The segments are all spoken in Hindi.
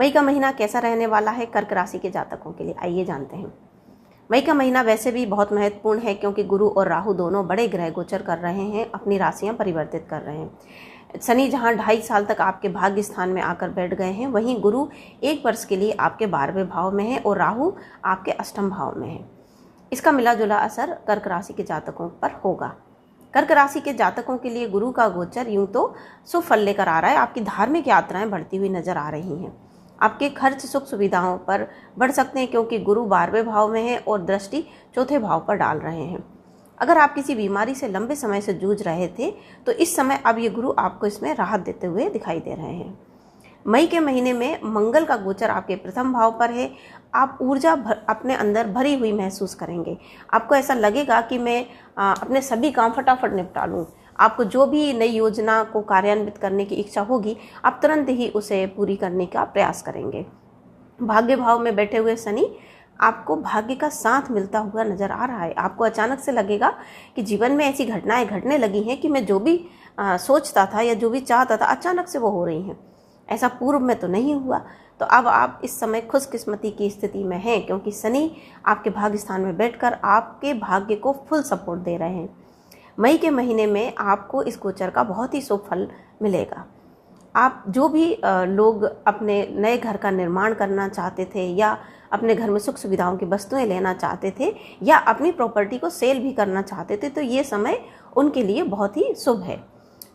मई का महीना कैसा रहने वाला है कर्क राशि के जातकों के लिए, आइए जानते हैं। मई का महीना वैसे भी बहुत महत्वपूर्ण है क्योंकि गुरु और राहु दोनों बड़े ग्रह गोचर कर रहे हैं, अपनी राशियां परिवर्तित कर रहे हैं। शनि जहां 2.5 साल तक आपके भाग्य स्थान में आकर बैठ गए हैं, वहीं गुरु 1 वर्ष के लिए आपके 12वें भाव में है और राहु आपके 8वें भाव में है। इसका मिला जुला असर कर्क राशि के जातकों पर होगा। कर्क राशि के जातकों के लिए गुरु का गोचर यूं तो शुभ फल लेकर आ रहा है। आपकी धार्मिक यात्राएं बढ़ती हुई नजर आ रही हैं। आपके खर्च सुख सुविधाओं पर बढ़ सकते हैं क्योंकि गुरु 12वें भाव में है और दृष्टि 4थे भाव पर डाल रहे हैं। अगर आप किसी बीमारी से लंबे समय से जूझ रहे थे तो इस समय अब ये गुरु आपको इसमें राहत देते हुए दिखाई दे रहे हैं। मई के महीने में मंगल का गोचर आपके प्रथम भाव पर है। आप ऊर्जा अपने अंदर भरी हुई महसूस करेंगे। आपको ऐसा लगेगा कि मैं अपने सभी काम फटाफट निपटा लूँ। आपको जो भी नई योजना को कार्यान्वित करने की इच्छा होगी, आप तुरंत ही उसे पूरी करने का प्रयास करेंगे। भाग्य भाव में बैठे हुए शनि आपको भाग्य का साथ मिलता हुआ नजर आ रहा है। आपको अचानक से लगेगा कि जीवन में ऐसी घटनाएं घटने लगी हैं कि मैं जो भी सोचता था या जो भी चाहता था, अचानक से वो हो रही हैं। ऐसा पूर्व में तो नहीं हुआ। तो अब आप इस समय खुशकिस्मती की स्थिति में हैं क्योंकि शनि आपके भाग्य स्थान में बैठकर आपके भाग्य को फुल सपोर्ट दे रहे हैं। मई के महीने में आपको इस गोचर का बहुत ही शुभ फल मिलेगा। आप जो भी लोग अपने नए घर का निर्माण करना चाहते थे या अपने घर में सुख सुविधाओं की वस्तुएं लेना चाहते थे या अपनी प्रॉपर्टी को सेल भी करना चाहते थे, तो ये समय उनके लिए बहुत ही शुभ है।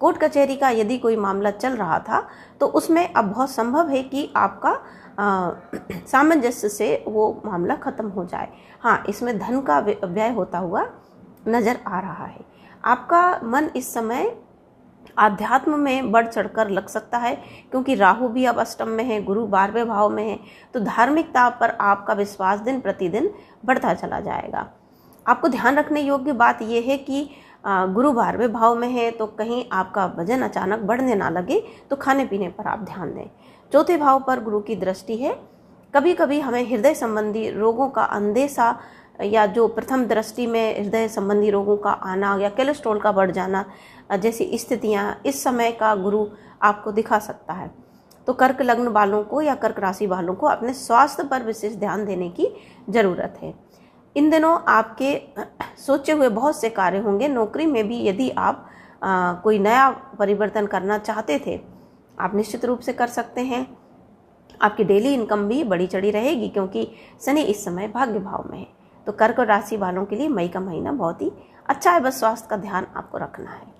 कोर्ट कचहरी का यदि कोई मामला चल रहा था तो उसमें अब बहुत संभव है कि आपका सामंजस्य से वो मामला खत्म हो जाए। हाँ, इसमें धन का व्यय होता हुआ नजर आ रहा है। आपका मन इस समय आध्यात्म में बढ़ चढ़कर लग सकता है क्योंकि राहु भी अब अष्टम में है, गुरु 12वें भाव में है। तो धार्मिकता पर आपका विश्वास दिन प्रतिदिन बढ़ता चला जाएगा। आपको ध्यान रखने योग्य बात यह है कि गुरु 12वें भाव में है तो कहीं आपका वजन अचानक बढ़ने ना लगे, तो खाने पीने पर आप ध्यान दें। 4थे भाव पर गुरु की दृष्टि है। कभी कभी हमें हृदय संबंधी रोगों का अंदेशा या जो प्रथम दृष्टि में हृदय संबंधी रोगों का आना या कोलेस्ट्रॉल का बढ़ जाना जैसी स्थितियां इस समय का गुरु आपको दिखा सकता है। तो कर्क लग्न वालों को या कर्क राशि वालों को अपने स्वास्थ्य पर विशेष ध्यान देने की जरूरत है। इन दिनों आपके सोचे हुए बहुत से कार्य होंगे। नौकरी में भी यदि आप कोई नया परिवर्तन करना चाहते थे, आप निश्चित रूप से कर सकते हैं। आपकी डेली इनकम भी बढ़ी चढ़ी रहेगी क्योंकि शनि इस समय भाग्य भाव में है। तो कर्क राशि वालों के लिए मई का महीना बहुत ही अच्छा है, बस स्वास्थ्य का ध्यान आपको रखना है।